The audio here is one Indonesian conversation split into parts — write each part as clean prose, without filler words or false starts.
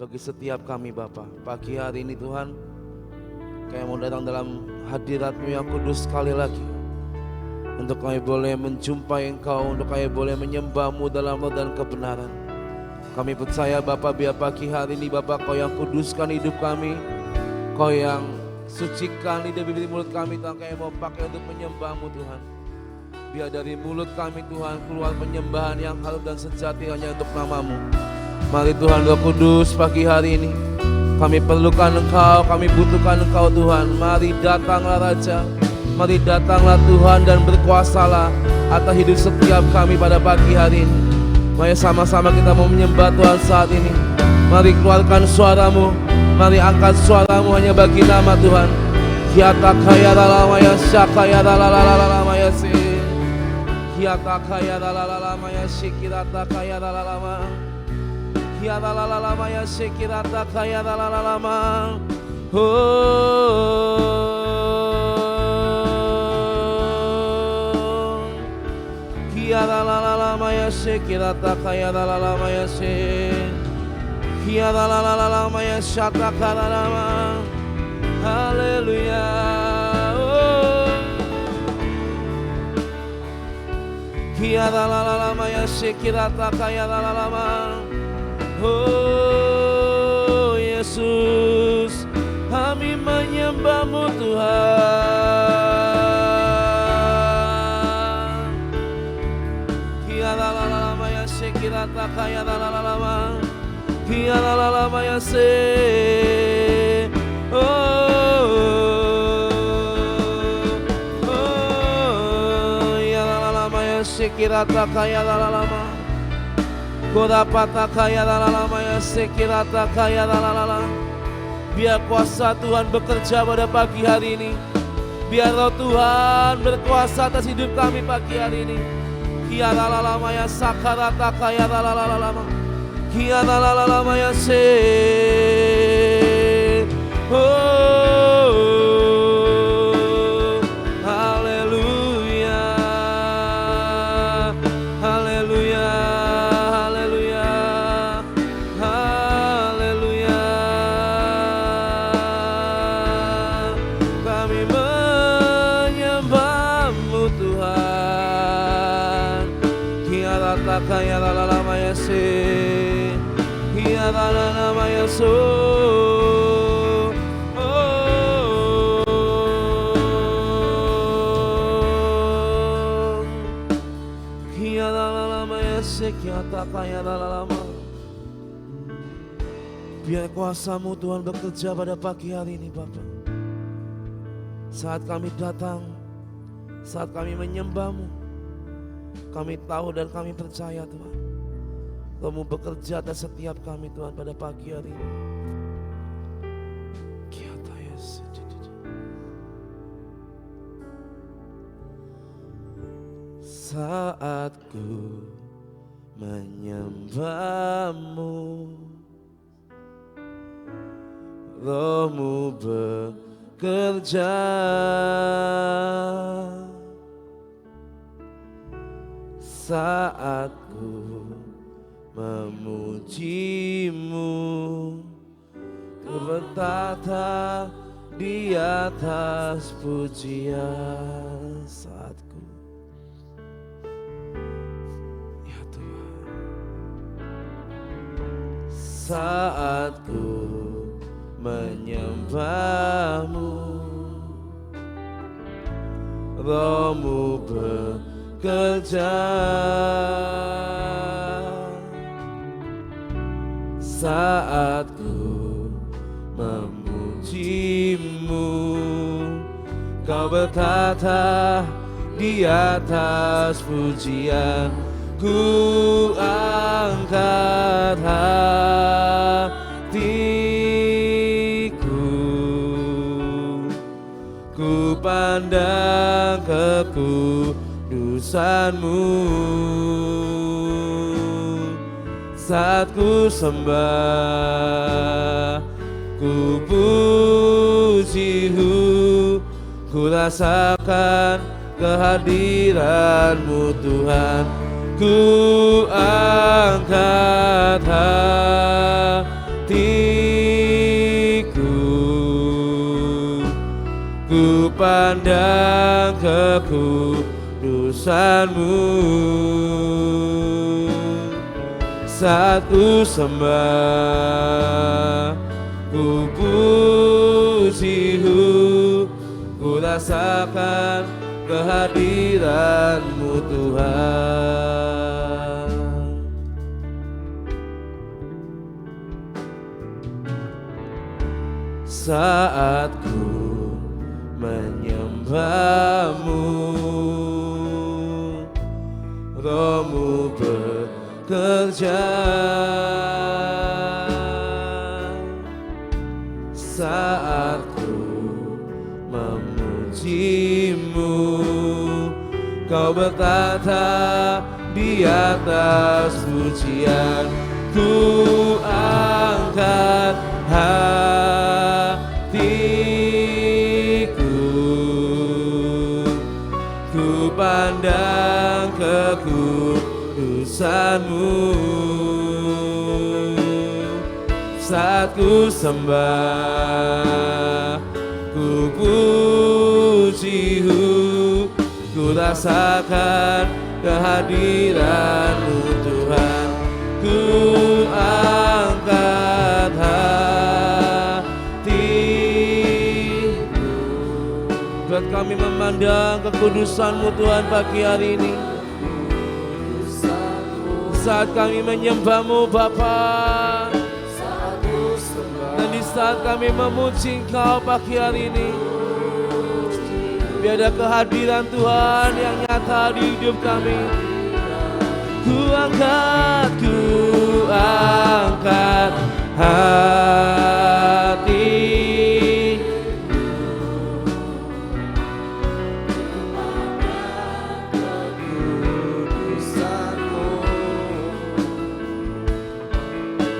bagi setiap kami Bapa. Pagi hari ini Tuhan, kami mau datang dalam hadirat-Mu yang kudus sekali lagi, untuk kami boleh menjumpai Engkau, untuk kami boleh menyembah-Mu dalam roh dan kebenaran. Kami percaya Bapa, biar pagi hari ini Bapa Kau yang kuduskan hidup kami, Kau yang sucikan lidah bibir mulut kami Tuhan, kami mau pakai untuk menyembah-Mu Tuhan. Biar dari mulut kami Tuhan keluar penyembahan yang halus dan sejati hanya untuk nama-Mu. Mari Tuhan Roh Kudus, pagi hari ini kami perlukan Engkau, kami butuhkan Engkau Tuhan. Mari datanglah Raja, mari datanglah Tuhan dan berkuasalah atas hidup setiap kami pada pagi hari ini. Mari sama-sama kita mau menyembah Tuhan saat ini. Mari keluarkan suaramu, mari angkat suaramu hanya bagi nama Tuhan. Kiata kaya lalamaya syakaya lalalalalamaya si. Kiata kaya lalalalalamaya syikirata kaya lalalama. Kiata lalalama syikirata kaya lalalama. Oh, Kiata lalalama syikirata kaya lalalama si. Kiata lalalama syata kaya lalalama. Haleluya. Kiata lalalama syikirata kaya lalalama. Oh Yesus, kami menyembah-Mu Tuhan. Kiara lalama ya sekirata kaya lalama, kiara lalama ya se. Ya lalama ya sekirata kaya lalama. Kodapata kaya lalama ya sekirata kaya lalala. Biar kuasa Tuhan bekerja pada pagi hari ini. Biar Roh Tuhan berkuasa atas hidup kami pagi hari ini. Kia lalama ya sakarata kaya lalala. Kia lalama ya se. Kaya lalama ya se, kaya lalama ya so, kaya lalama ya se, kaya lalama. Biar kuasa-Mu Tuhan bekerja pada pagi hari ini Bapa. Saat kami datang, saat kami menyembah-Mu, kami tahu dan kami percaya Tuhan, Kamu bekerja atas setiap kami Tuhan pada pagi hari ini. Saat ku menyembah-Mu, Roh-Mu bekerja. Saat ku memuji-Mu, ku bertata di atas pujian. Saat ku, ya Tuhan, saat ku menyembah-Mu, Roh-Mu bekerja. Saat ku memuji-Mu, Kau bertata di atas pujian. Ku angkat hatiku, ku pandang kekudusan-Mu. Saat ku sembah, ku puji-Mu, ku rasakan kehadiran-Mu Tuhan. Ku angkat hatiku, pandang kekudusan-Mu. Saat ku sembah, ku puji-Mu, ku rasakan kehadiran-Mu Tuhan. Saat ku menyembah-Mu, Roh-Mu bekerja. Saat ku memuji-Mu, Kau bertata di atas pujian. Ku angkat hatiku, ku pandang kekudusan-Mu. Saat ku sembah, ku puji-Mu, ku rasakan kehadiran-Mu Tuhan. Ku angkat hatiku, buat kami memandang kekudusan-Mu Tuhan pagi hari ini. Saat kami menyembah-Mu Bapa, dan di saat kami memuji Engkau pagi hari ini, biar ada kehadiran Tuhan yang nyata di hidup kami. Ku angkat hati,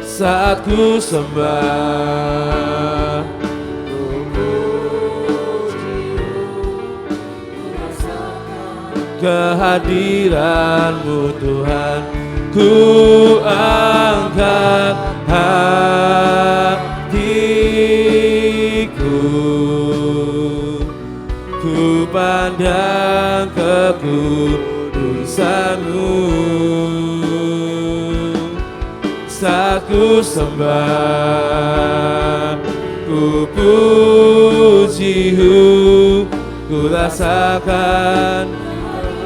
saat ku sembah, kehadiran-Mu Tuhan. Ku angkat hatiku, ku pandang kekudusan-Mu. Saat ku sembah, ku puji-Mu, ku rasakan.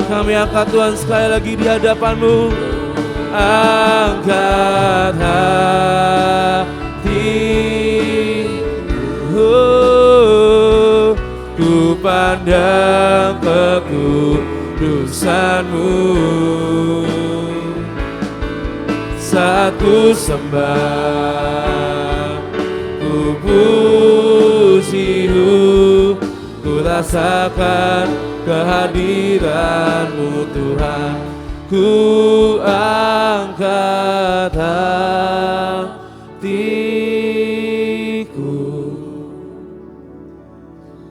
Kami angkat Tuhan sekali lagi di hadapan-Mu. Angkat hatiku, ku pandang kekudusan-Mu. Saat ku sembah, ku puji-Mu, ku rasakan kehadiran-Mu Tuhan. Ku angkat hatiku,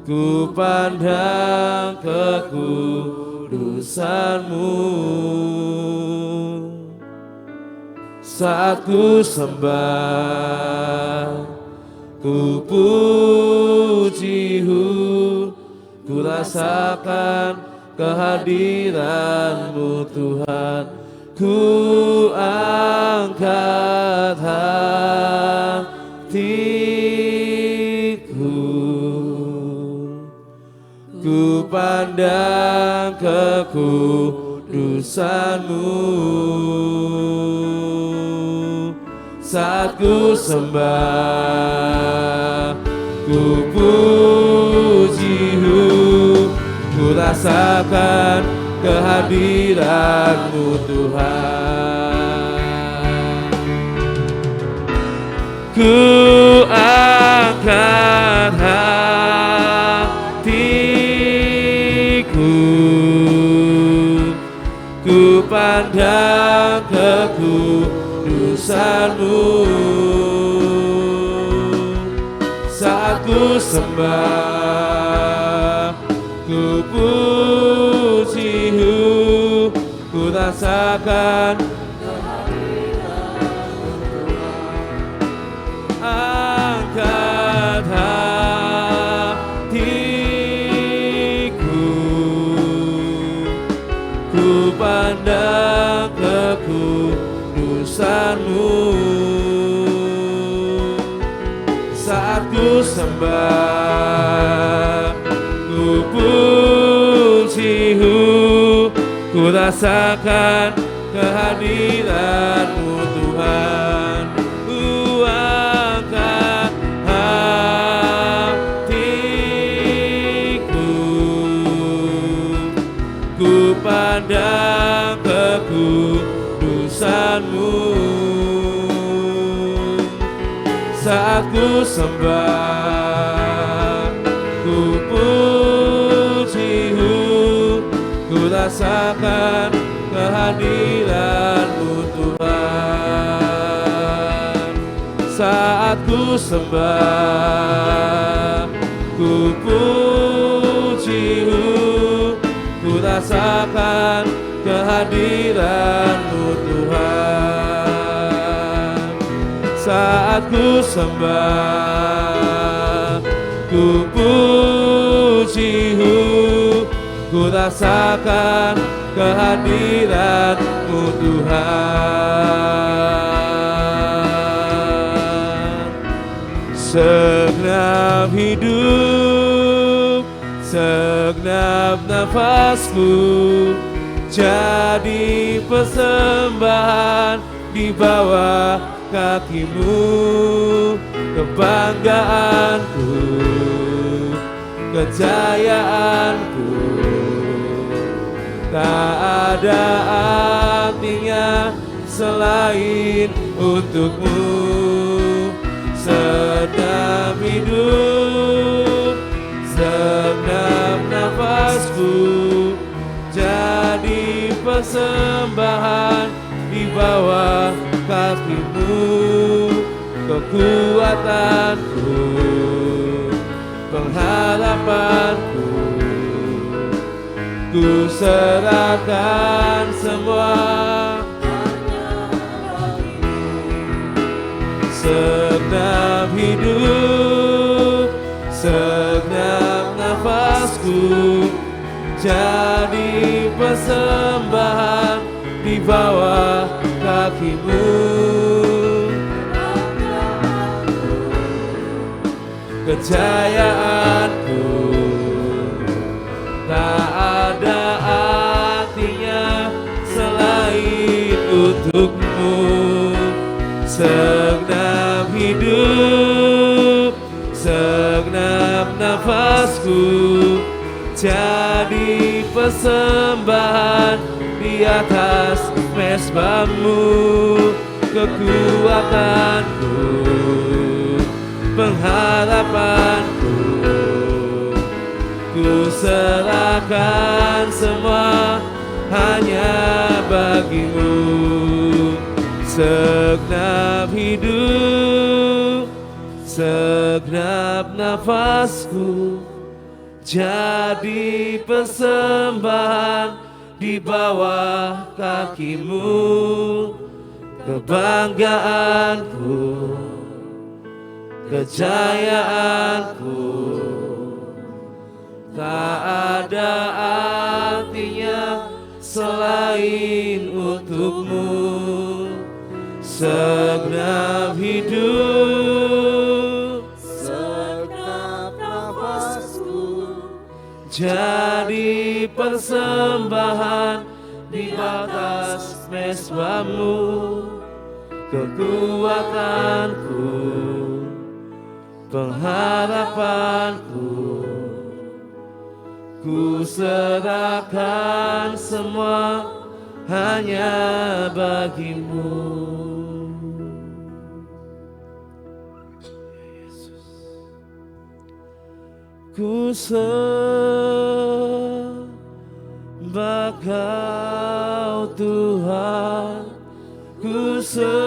ku pandang kekudusan-Mu. Saat ku sembah, ku puji-Mu, ku rasakan kehadiran-Mu Tuhan. Ku angkat hatiku, ku pandang kekudusan-Mu. Saat ku sembah, ku puji-Mu, ku rasakan kehadiran-Mu Tuhan. Ku angkat hatiku, ku pandang kekudusan-Mu. Saat ku sembah, ku puji-Mu, ku rasakan angkat hatiku, pandang kekudusan-Mu. Saat ku sembah, ku puji-Mu, ku rasakan kehadiran-Mu Tuhan. Ku angkat hatiku, ku pandang kekudusan-Mu. Saat ku sembah, ku puji-Mu, ku rasakan kehadiran-Mu Tuhan. Saat ku sembah, ku puji-Mu, ku rasakan kehadiran-Mu Tuhan. Saat ku sembah, ku puji-Mu, ku rasakan kehadiran-Mu Tuhan. Segenap hidup, segenap nafasku jadi persembahan di bawah kaki-Mu. Kebanggaanku, kejayaanku, tak ada artinya selain untuk-Mu. Segenap hidup, segenap nafasku jadi persembahan di bawah kaki-Mu. Kekuatanku, pengharapanku, ku serahkan semua. Segenap hidup, segenap nafasku jadi persembahan di bawah kaki-Mu. Kejayaanku tak ada artinya selain untuk-Mu. Segenap hidup, segenap nafasku jadi persembahan di atas mezbah-Mu. Kekuatanku, pengharapanku, ku serahkan semua hanya bagi-Mu. Segenap hidup, segenap nafasku jadi persembahan di bawah kaki-Mu. Kebanggaanku, kejayaanku, tak ada artinya selain untuk-Mu. Segenap hidup, segenap nafasku jadi persembahan di batas mezbah-Mu. Kekuatanku, pengharapanku, ku serahkan semua hanya bagi-Mu. Ku sembah Kau Tuhan, ku sembah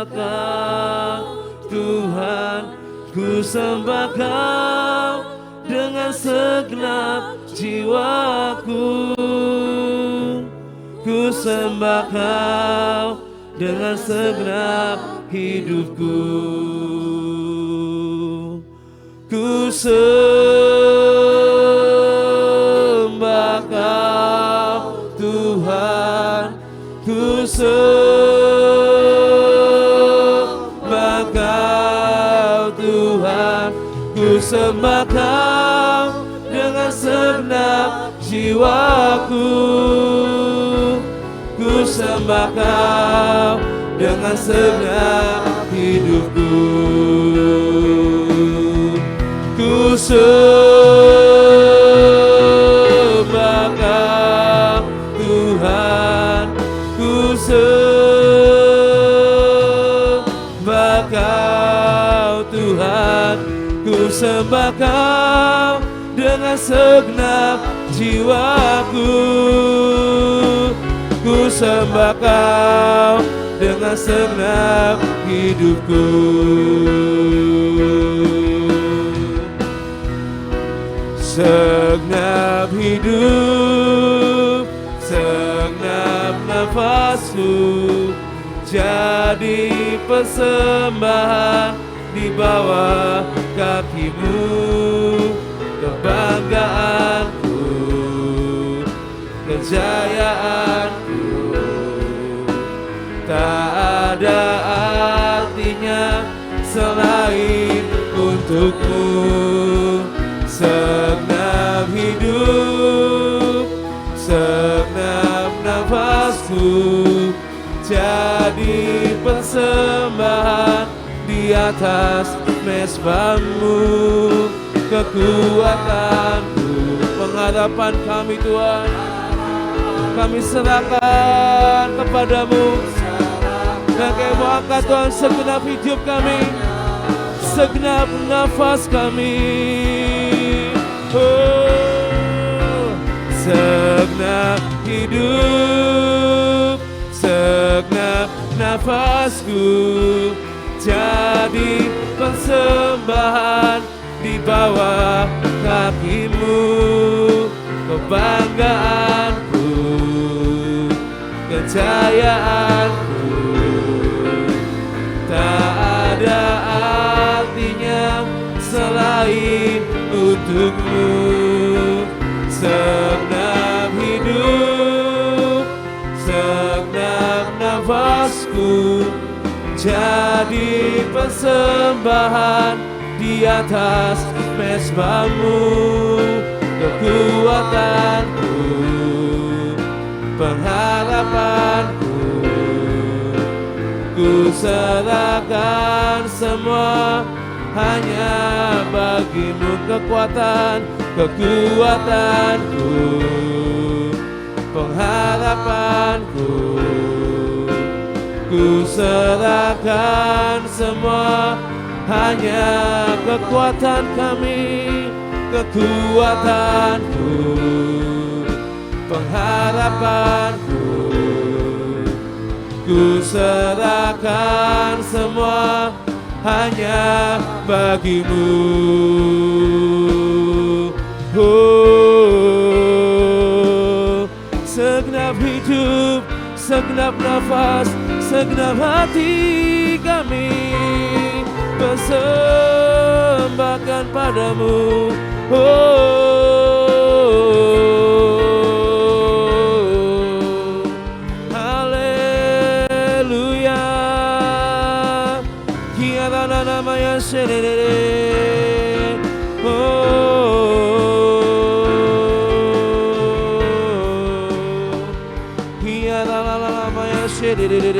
Kau Tuhan, ku sembah Kau dengan segenap jiwaku. Ku sembah Kau dengan segenap hidupku. Ku sembah jiwaku, ku sembah Kau dengan segenap hidupku. Ku sembah Kau Tuhan, ku sembah Kau Tuhan, ku sembah Kau dengan segenap jiwaku, ku sembah Kau dengan segenap hidupku. Segenap hidup, segenap nafasku, jadi persembahan di bawah kaki-Mu. Kebanggaanku, kejayaanku, tak ada artinya selain untuk-Mu. Segenap hidup, segenap nafasku, jadi persembahan di atas mezbah-Mu. Kekuatanku, pengharapan kami Tuhan, kami serahkan kepadamu. Dan Kau angkat Tuhan segenap hidup kami, segenap nafas kami. Oh, segenap hidup, segenap nafasku, jadi persembahan di bawah kaki-Mu. Kebanggaanku, kejayaanku, tak ada artinya selain untuk-Mu. Segenap hidup, segenap nafasku, jadi persembahan di atas mezbah-Mu. Kekuatanku, pengharapanku, ku serahkan semua hanya bagi-Mu. Kekuatan, kekuatanku, pengharapanku, ku serahkan semua hanya kekuatan kami. Kekuatanku, pengharapanku, ku serahkan semua hanya bagi-Mu. Oh, segenap hidup, segenap nafas, segenap hati kami persembahkan padamu. Oh, haleluya. Kiara namanya serere. Oh, kiara namanya serere.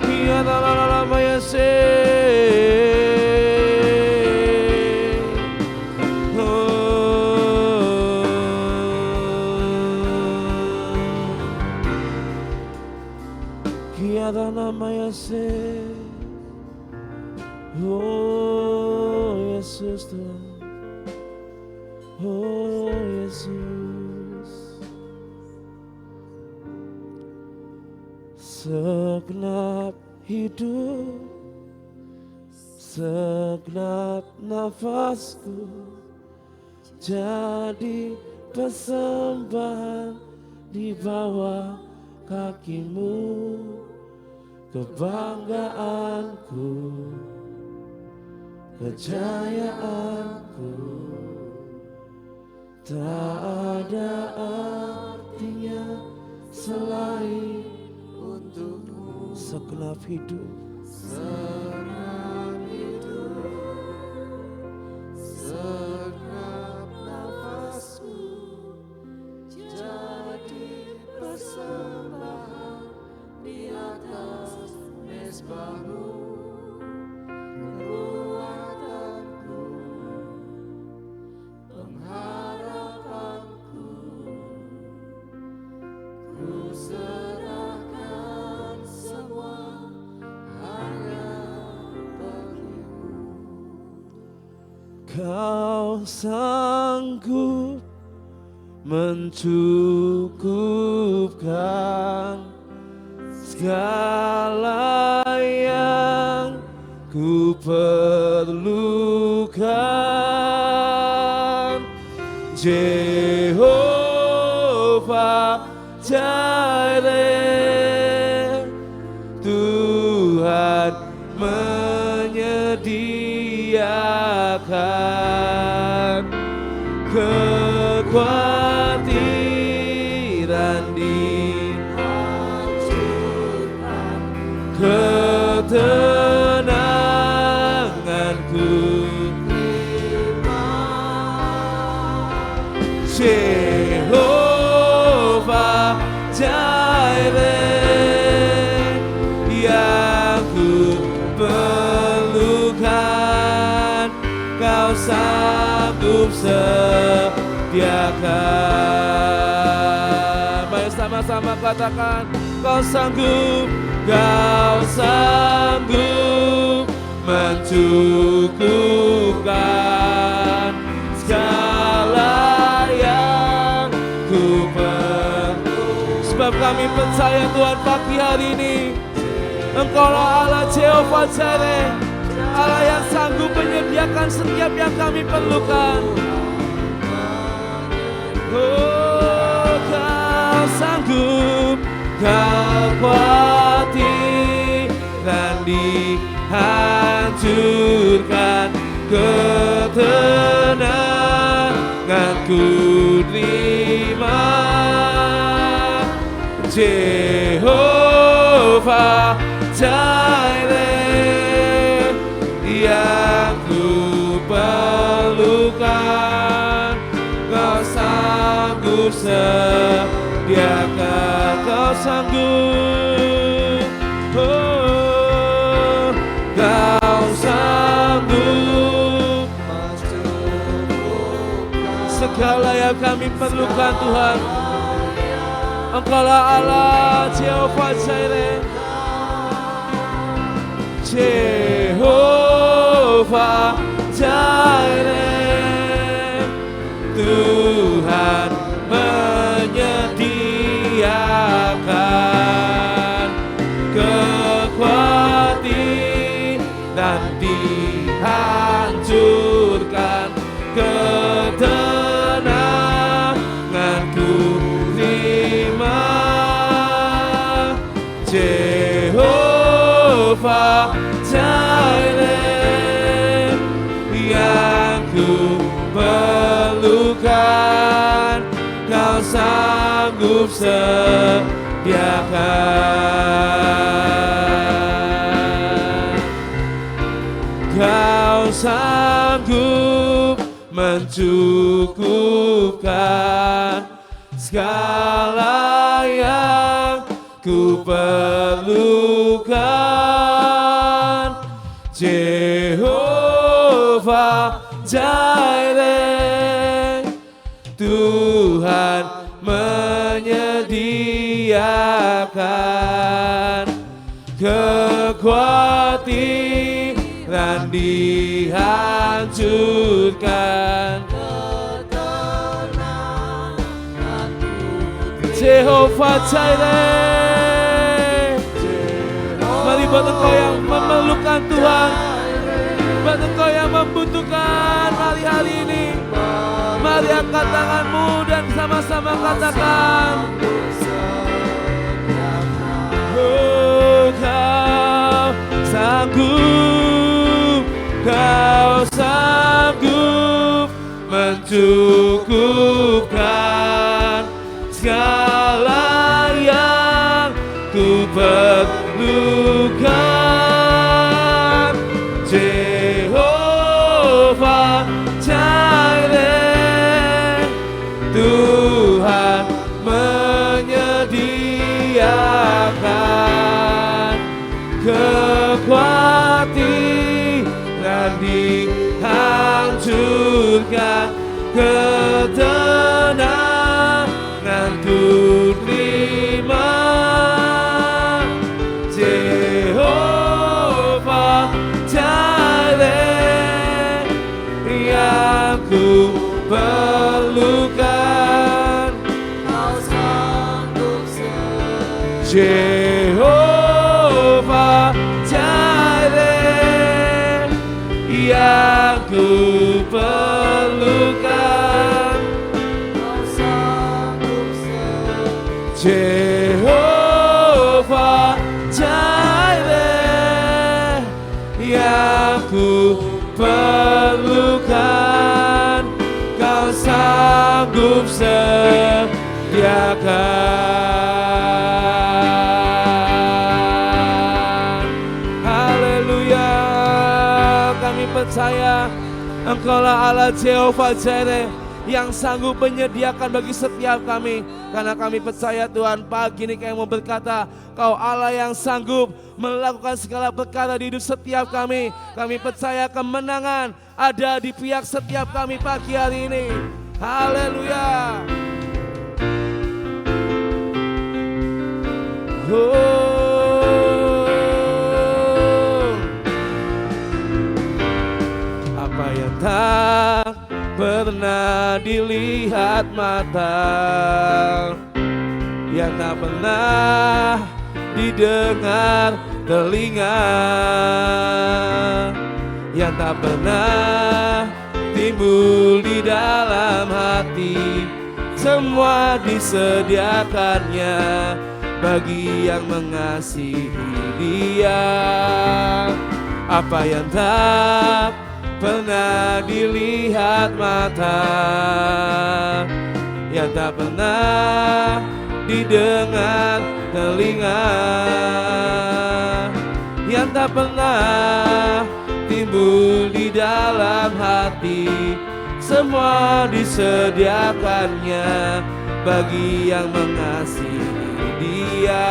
Kiara namanya serere. Kiara namanya se, oh Yesus Tuhan, oh Yesus. Segenap hidup, segenap nafasku, jadi persembahan di bawah kaki-Mu. Kebanggaanku, kejayaanku, tak ada artinya selain untuk-Mu. Segenap hidup, segenap hidup, segenap nafasku, serahkan semua hanya bagimu. Kau sanggup mencukupkan segala yang ku perlukan. Jehovah Jireh, Tuhan menyediakan kekhawatiran dihancurkan, ketenanganku terima. Jehovah Jireh, yang ku perlukan, kau sanggup sediakan. Mari sama-sama katakan, kau sanggup mencukupkan segala yang ku perlu. Sebab kami percaya Tuhan, pagi hari ini Engkaulah Allah Jehovah Jireh, Allah yang sanggup menyediakan setiap yang kami perlukan. Oh, kau sanggup, kau khawatiran dihancurkan, ketenanganku terima. Jehovah Jireh, yang ku perlukan, kau sanggup sediakan. Kau sanggup, oh, kau sanggup segala yang kami perlukan Tuhan. Engkaulah Allah Jehovah Jireh, Jehovah Jireh, Tuhan menyediakan kekhawatiran dihancurkan, ketenanganku terima. Jehovah Jireh, yang ku perlukan, kau sanggup sediakan. Kau sanggup mencukupkan segala yang ku perlukan. Jehovah Jireh, Tuhan menyediakan kekhawatiran dihancurkan. Jehovah Jireh, mari buat engkau yang memerlukan Tuhan, buat engkau yang membutuhkan hari-hari ini, mari angkat tanganmu dan sama-sama katakan, oh, kau sanggup, kau sanggup mencukupkan segala yang ku perlukan. Jehovah Jireh, Tuhan menyediakan kekhawatiran dihancurkan, ketenangan ku terima. Jehovah Jireh, yang ku perlukan, Jehovah Jireh, yang ku perlukan, kau sanggup sediakan. Haleluya, kami percaya Engkaulah Allah Jehovah Jireh yang sanggup menyediakan bagi setiap kami. Karena kami percaya Tuhan, pagi ini kami mau berkata, Kau Allah yang sanggup melakukan segala perkara di hidup setiap kami. Kami percaya kemenangan ada di pihak setiap kami pagi hari ini. Haleluya. Apa yang tak pernah dilihat mata, yang tak pernah didengar telinga, yang tak pernah timbul di dalam hati, semua disediakannya bagi yang mengasihi Dia. Apa yang tak pernah dilihat mata, yang tak pernah didengar telinga, yang tak pernah timbul di dalam hati, semua disediakannya bagi yang mengasihi Dia.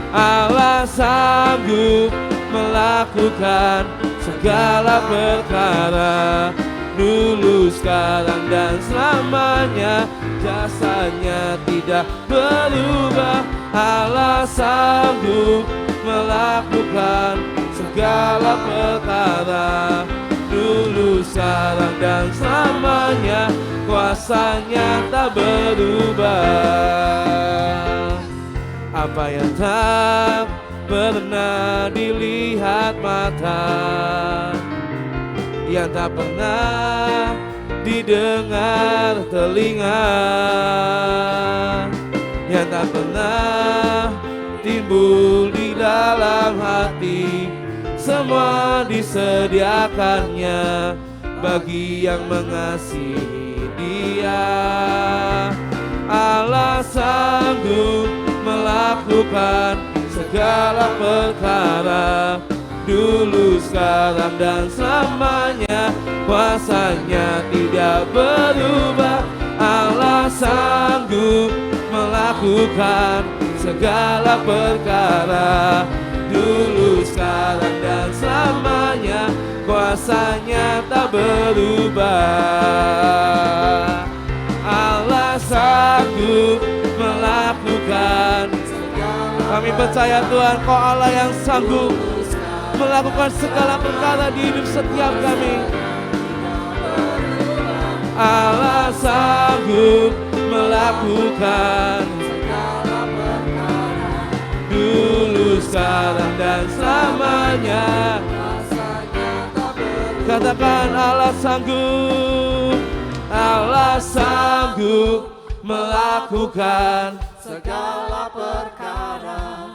Allah sanggup melakukan segala perkara, dulu, sekarang, dan selamanya. Jasanya tidak berubah. Allah sanggup melakukan segala perkara, dulu, sekarang, dan selamanya. Kuasanya tak berubah. Apa yang tak pernah dilihat mata, yang tak pernah didengar telinga, yang tak pernah timbul di dalam hati, semua disediakannya bagi yang mengasihi Dia. Allah sanggup melakukan segala perkara, dulu, sekarang, dan selamanya. Kuasanya tidak berubah. Allah sanggup melakukan segala perkara, dulu, sekarang, dan selamanya. Kuasanya tak berubah. Allah sanggup melakukan. Kami percaya Tuhan, Kau Allah yang sanggup melakukan segala perkara di hidup setiap kami. Allah sanggup melakukan dulu, sekarang, dan selamanya. Katakan Allah sanggup. Allah sanggup melakukan segala perkara,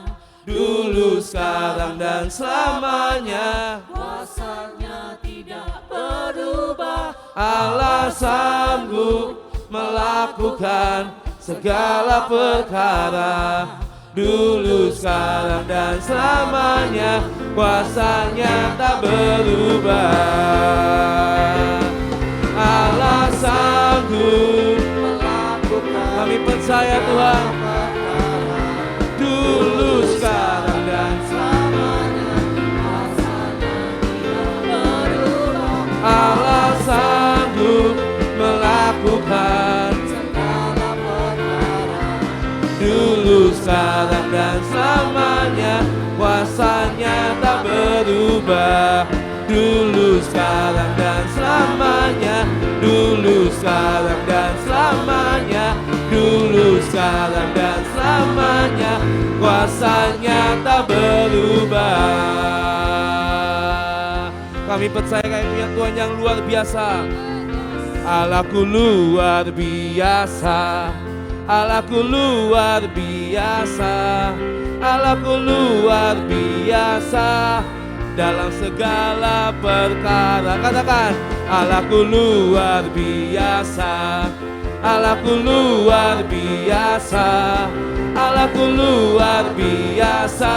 dulu, sekarang, dan selamanya. Kuasanya tidak berubah. Allah sanggup melakukan segala perkara, dulu, sekarang, dan selamanya. Kuasanya tak berubah. Allah sanggup melakukan. Kami percaya Tuhan, dulu, sekarang, dan selamanya. Allah sanggup melakukan segala perkara, dulu, sekarang, dan selamanya. Kuasanya tak berubah. Dulu, sekarang, dan selamanya. Dulu, sekarang, dan selamanya. Dulu, kuasanya tak berubah. Kami percaya Kami punya Tuhan yang luar biasa. Allahku luar biasa, Allahku luar biasa, Allahku luar biasa dalam segala perkara. Katakan, Allahku luar biasa, Allahku luar biasa, Allahku luar biasa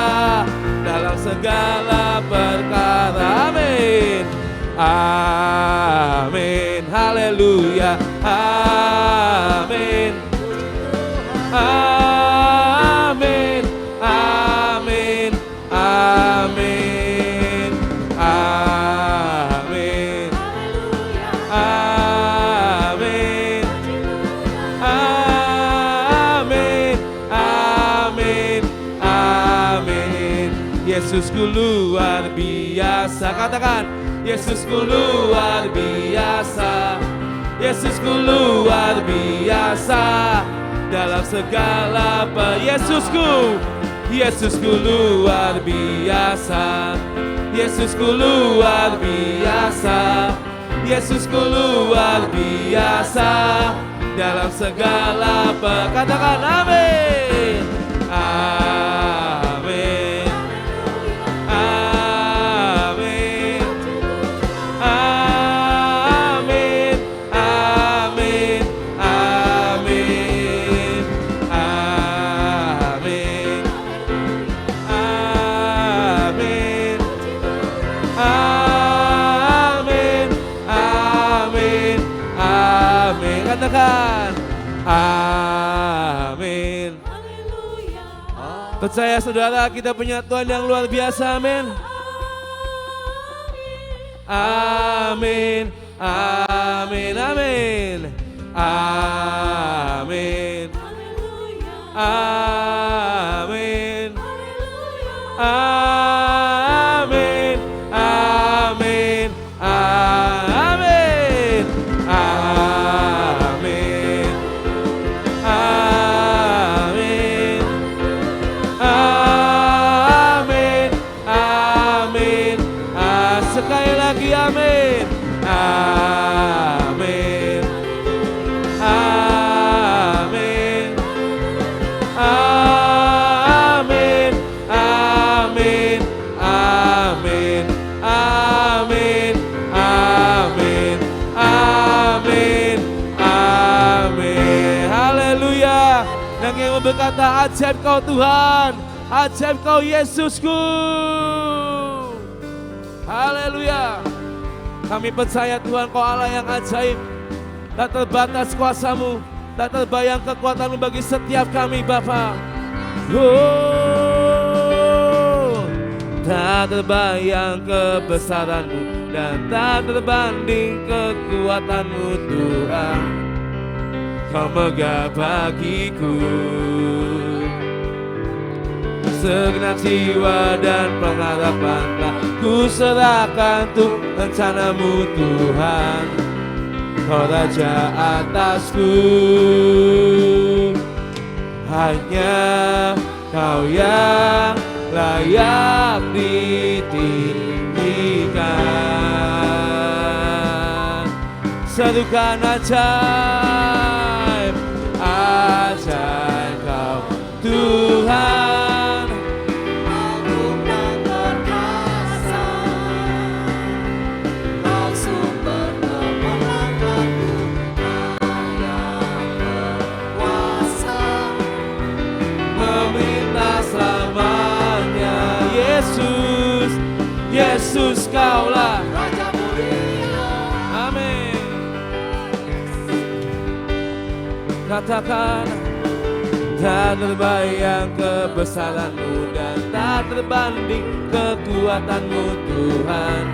dalam segala perkara. Amin. Amin, haleluya, amin, amin, amin, amin, amin, amin, amin, amin, amin. Yesusku luar biasa. Katakan, Yesusku luar biasa, Yesusku luar biasa dalam segala Yesusku, Yesusku luar biasa, Yesusku luar biasa, Yesusku luar biasa dalam segala katakan amin, amin. Katakan amin. Percaya saudara, kita punya Tuhan yang luar biasa. Amin. Amin. Amin. Amin. Amin. Amin. Amin. Amin. Amin. Sekali lagi amin. Amin. Amin. Amin. Amin. Amin. Amin. Amin. Amin. Amin. Haleluya. Dan yang berkata, ajaib kau Tuhan, ajaib kau Yesusku. Haleluya. Kami percaya Tuhan, Kau Allah yang ajaib. Tak terbatas kuasa-Mu, tak terbayang kekuatan-Mu bagi setiap kami Bapa. Oh, tak terbayang kebesaran-Mu dan tak terbanding kekuatan-Mu Tuhan. Kau megah bagiku segenap jiwa dan pengharapan telah ku serahkan untuk rencana-Mu Tuhan. Kau Raja atasku, hanya Kau yang layak ditinggikan. Serukan ajaib, ajaib Kau Tuhan. Agung dan perkasa, Kau sumber kemenanganku, yang berkuasa meminta selamanya. Yesus, Yesus Kaulah Raja mulia. amin. Katakan, tak terbayang kebesaran-Mu dan tak terbanding kekuatan-Mu Tuhan.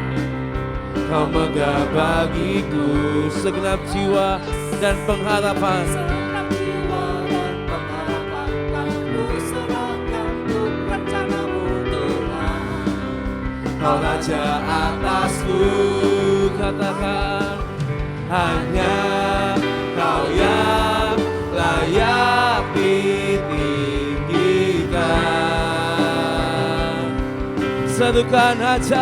Kau megah bagiku segenap jiwa dan pengharapan. Segenap jiwa dan pengharapan telah ku serahkan untuk rencana-Mu Tuhan. Kau Raja atasku, katakan, hanya Kau yang layak ditinggikan. serukan ajaib.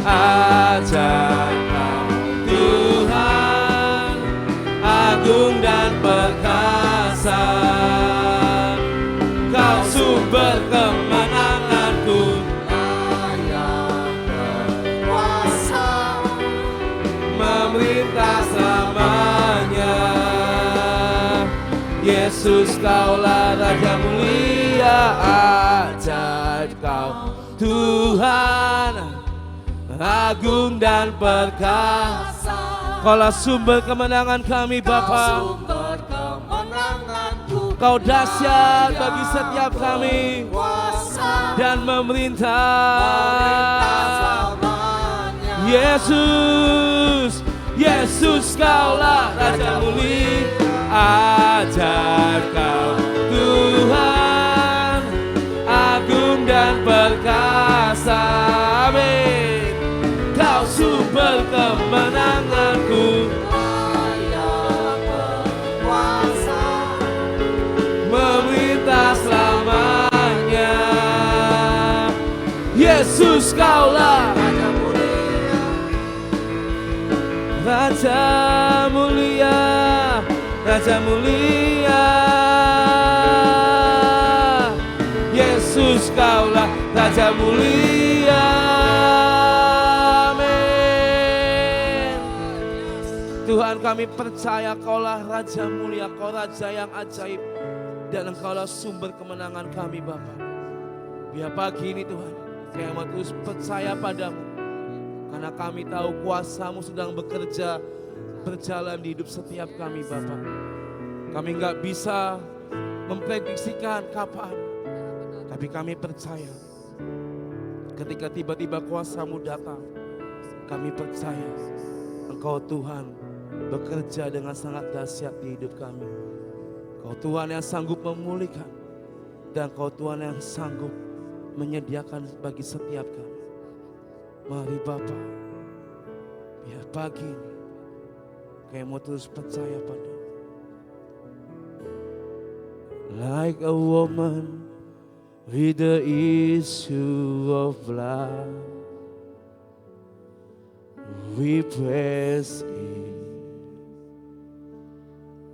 Ajaib Kau Tuhan, agung dan perkasa. Kau sumber kemenanganku, Layak berkuasa, memerintah selamanya. Yesus Kaulah Raja mulia. Ajaib Kau Tuhan, agung dan perkasa. Kaulah sumber kemenangan kami Bapa. sumber kemenanganku, Kau dahsyat bagi setiap kami kuasa dan memerintah. selamanya. Yesus, Yesus Kaulah Raja mulia. Ajaib Kau Tuhan, agung dan perkasa. Amin. Kau sumber kemenanganku, Layak berkuasa, memerintah selamanya. Yesus Kaulah Raja mulia, Raja mulia, Raja mulia. Yesus Kaulah Raja mulia. Amin. Tuhan, kami percaya Kaulah Raja mulia, Kau Raja yang ajaib, dan Engkaulah sumber kemenangan kami Bapa. Biar pagi ini Tuhan, kami mau terus percaya padamu, karena kami tahu kuasa-Mu sedang bekerja berjalan di hidup setiap kami Bapa. Kami nggak bisa memprediksikan kapan, tapi kami percaya ketika tiba-tiba kuasa-Mu datang, kami percaya Engkau Tuhan bekerja dengan sangat dahsyat di hidup kami. Kau Tuhan yang sanggup memulihkan, dan Kau Tuhan yang sanggup menyediakan bagi setiap kami. Mari Bapa, biar pagi ini kami mau terus percaya padamu. Like a woman with the issue of blood, we press in,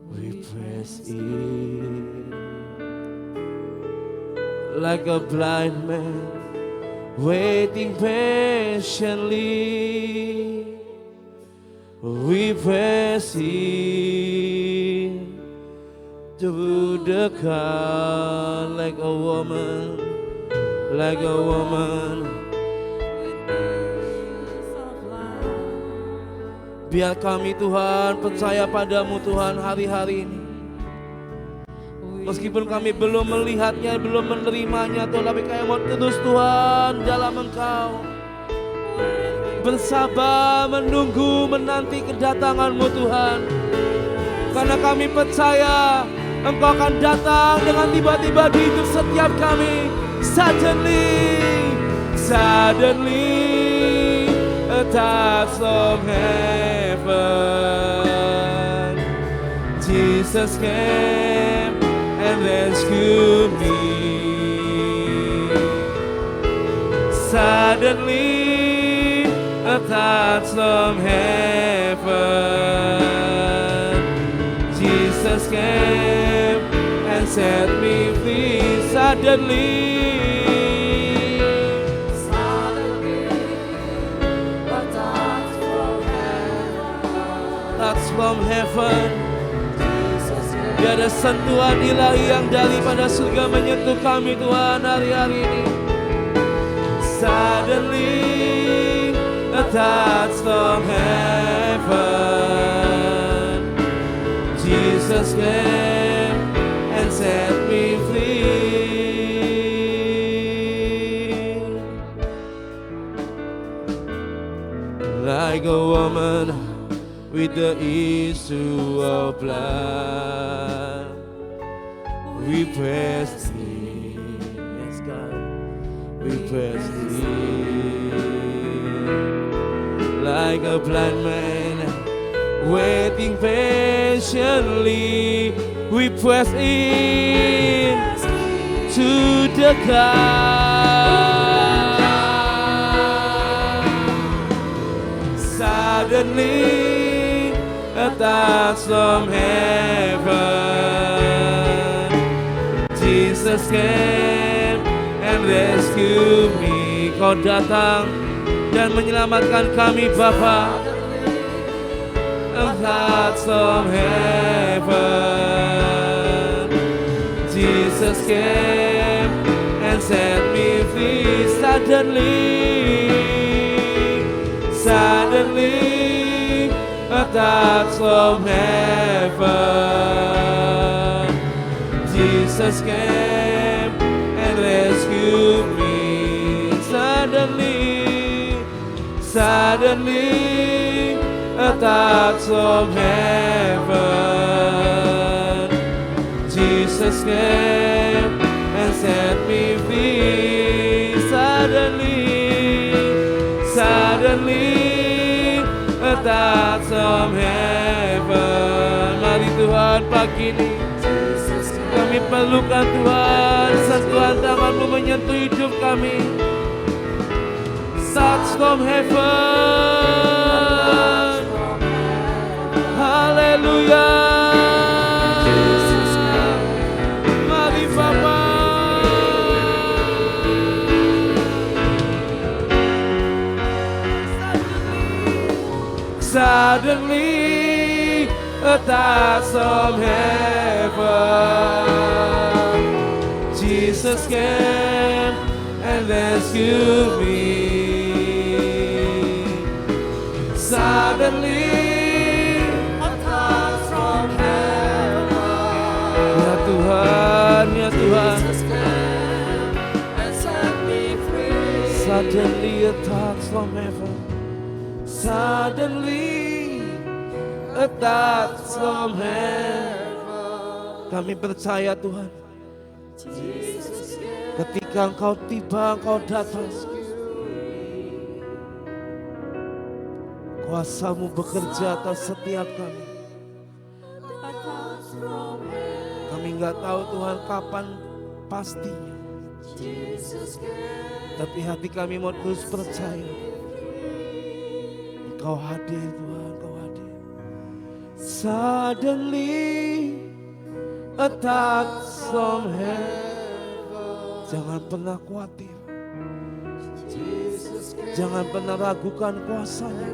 we press in. Like a blind man waiting patiently, we press in through the crowd. Like a woman, like a woman. Biar kami Tuhan percaya padamu Tuhan hari-hari ini. Meskipun kami belum melihatnya, belum menerimanya Tuhan, tapi kami mau terus Tuhan dalam Engkau, bersabar menunggu menanti kedatangan-Mu Tuhan. Karena kami percaya Engkau akan datang dengan tiba-tiba di hidup setiap kami. Suddenly, suddenly, a touch from heaven. Jesus came and rescue me. Suddenly, a touch from heaven. Jesus came and set me free. Suddenly, a touch from heaven. touch from heaven. Jesus came. Biar ada sentuhan ilahi yang daripada surga menyentuh kami Tuhan hari-hari ini. Suddenly, a touch from heaven. Jesus came and set me free. Like a woman with the issue of blood, we press in. Yes, God, we press in. Like a blind man waiting patiently, we press in begitu dekat. Suddenly a touch from heaven, Jesus came and rescue me. Kau datang dan menyelamatkan kami Bapa. A touch from heaven, Jesus came and set me free. Suddenly a touch from heaven, Jesus came and rescued me. Suddenly a touch from heaven, Jesus came and set me free. Suddenly a touch from heaven. Mari Tuhan pagi ini kami perlukan Tuhan, sentuhan tangan-Mu menyentuh hidup kami. Touch from heaven. Haleluya. Mari Bapa. Suddenly a touch from heaven, Jesus came and rescued me. Suddenly a touch from heaven, ya Tuhan, ya Tuhan, Jesus came and set me free. suddenly a touch from heaven, suddenly a touch from heaven. Kami percaya Tuhan, Jesus came. ketika Engkau tiba, Engkau datang, kuasa-Mu bekerja atas setiap kami. Kami nggak tahu Tuhan kapan pastinya, tapi hati kami mau terus percaya. Engkau hadir Tuhan, Engkau hadir. Suddenly a touch from heaven. Jangan pernah khawatir, jangan pernah ragukan kuasa-Nya.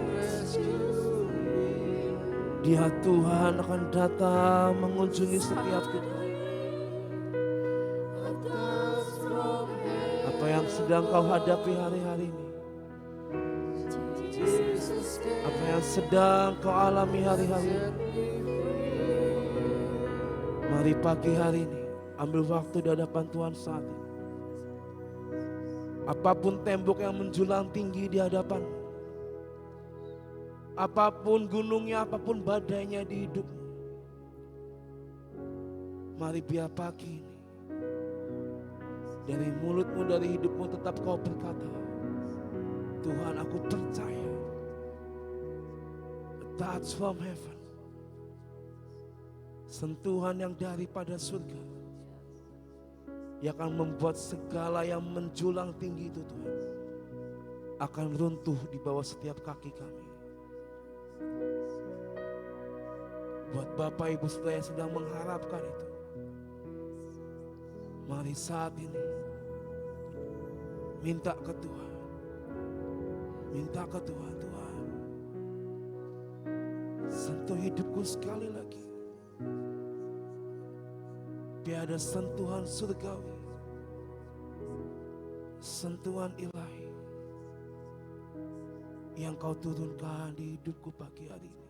Dia Tuhan akan datang mengunjungi setiap kita. Apa yang sedang kau hadapi hari-hari ini, apa yang sedang kau alami hari-hari ini, mari pagi hari ini ambil waktu di hadapan Tuhan saat ini. Apapun tembok yang menjulang tinggi di hadapan, apapun gunungnya, apapun badainya di hidupmu, mari biar pagi ini dari mulutmu, dari hidupmu tetap kau berkata, Tuhan, aku percaya. A touch from heaven, sentuhan yang daripada surga, yang akan membuat segala yang menjulang tinggi itu Tuhan akan runtuh di bawah setiap kaki kami. Buat Bapak Ibu Saudara yang sedang mengharapkan itu, mari saat ini minta ke Tuhan, minta ke Tuhan, Tuhan sentuh hidupku sekali lagi. Biar ada sentuhan surgawi, sentuhan ilahi yang kau turunkan di hidupku pagi hari ini.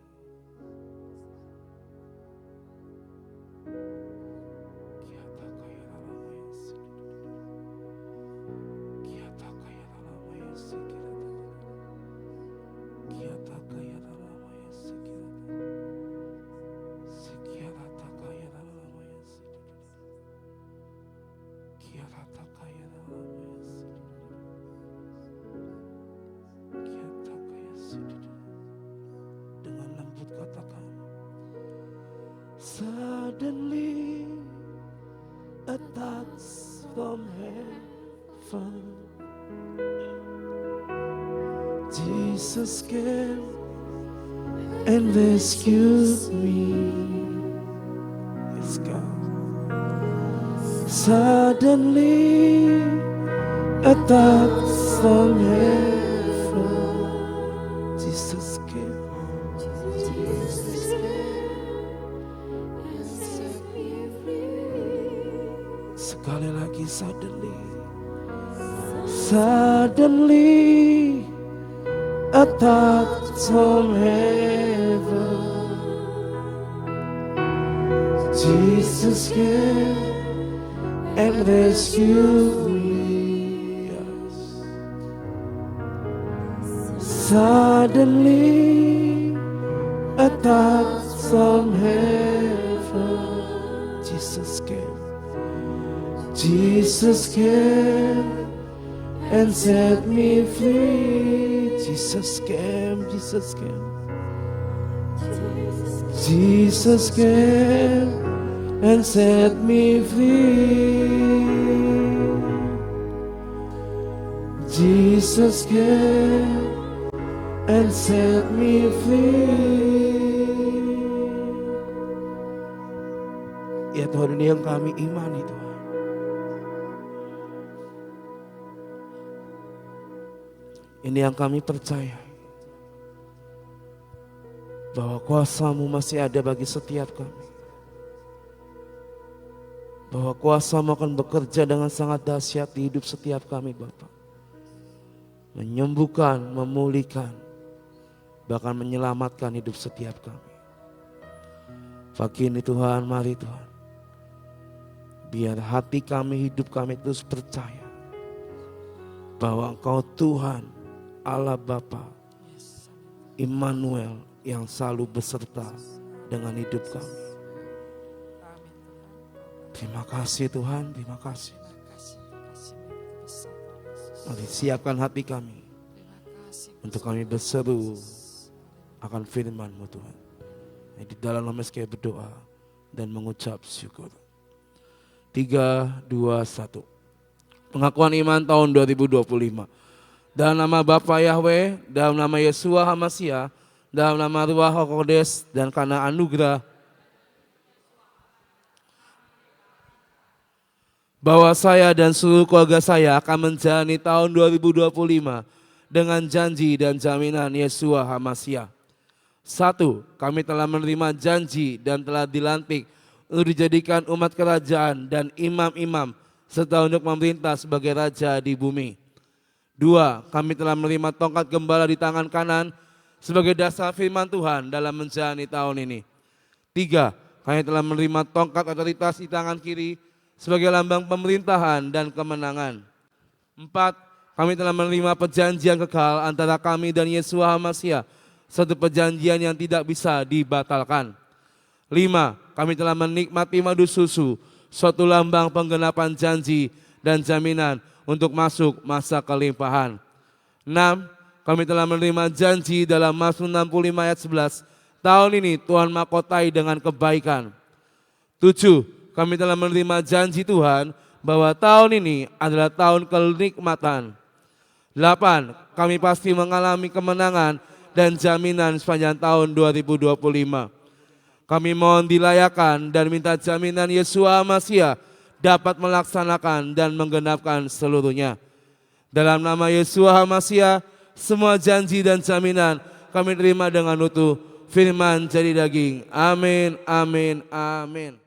Dengan lembut katakan, suddenly a touch from heaven. Jesus came and rescued me. Yes, God. Suddenly a touch from heaven. Jesus came. Sekali lagi, suddenly a touch from heaven. Jesus came and rescued me. Yes. Suddenly a touch from heaven. Jesus came. Jesus came and set me free. Jesus came, Jesus came. Jesus came and set me free. Jesus came and set me free. Ya Tuhan, ini yang kami imani Tuhan. Ini yang kami percaya, bahwa kuasa-Mu masih ada bagi setiap kami. Bahwa kuasa-Mu akan bekerja dengan sangat dahsyat di hidup setiap kami Bapa. Menyembuhkan, memulihkan, bahkan menyelamatkan hidup setiap kami. Pagi ini Tuhan, mari Tuhan, biar hati kami, hidup kami terus percaya bahwa Engkau Tuhan, Allah Bapa, Immanuel yang selalu beserta dengan hidup kami. Terima kasih Tuhan, terima kasih. Mari siapkan hati kami untuk kami berseru akan firman-Mu Tuhan. Di dalam nama Yesus kami berdoa dan mengucap syukur. 3, 2, 1. Pengakuan iman tahun 2025. Dalam nama Bapa Yahweh, dalam nama Yeshua HaMashiach, dalam nama Ruach HaKodes, dan karena anugerah bahwa saya dan seluruh keluarga saya akan menjalani tahun 2025 dengan janji dan jaminan Yeshua HaMashiach. 1. Kami telah menerima janji dan telah dilantik untuk dijadikan umat kerajaan dan imam-imam serta untuk memerintah sebagai raja di bumi. 2. Kami telah menerima tongkat gembala di tangan kanan sebagai dasar firman Tuhan dalam menjalani tahun ini. 3. Kami telah menerima tongkat otoritas di tangan kiri sebagai lambang pemerintahan dan kemenangan. 4. Kami telah menerima perjanjian kekal antara kami dan Yeshua HaMashiach, satu perjanjian yang tidak bisa dibatalkan. 5. Kami telah menikmati madu susu, suatu lambang penggenapan janji dan jaminan untuk masuk masa kelimpahan. 6. Kami telah menerima janji dalam Mazmur 65 ayat 11. Tahun ini Tuhan mahkotai dengan kebaikan. 7. Kami telah menerima janji Tuhan bahwa tahun ini adalah tahun kenikmatan. 8. Kami pasti mengalami kemenangan dan jaminan sepanjang tahun 2025. Kami mohon dilayakan dan minta jaminan Yeshua HaMashiach dapat melaksanakan dan menggenapkan seluruhnya. Dalam nama Yeshua HaMashiach, semua janji dan jaminan kami terima dengan utuh. Firman jadi daging. Amin, amin, amin.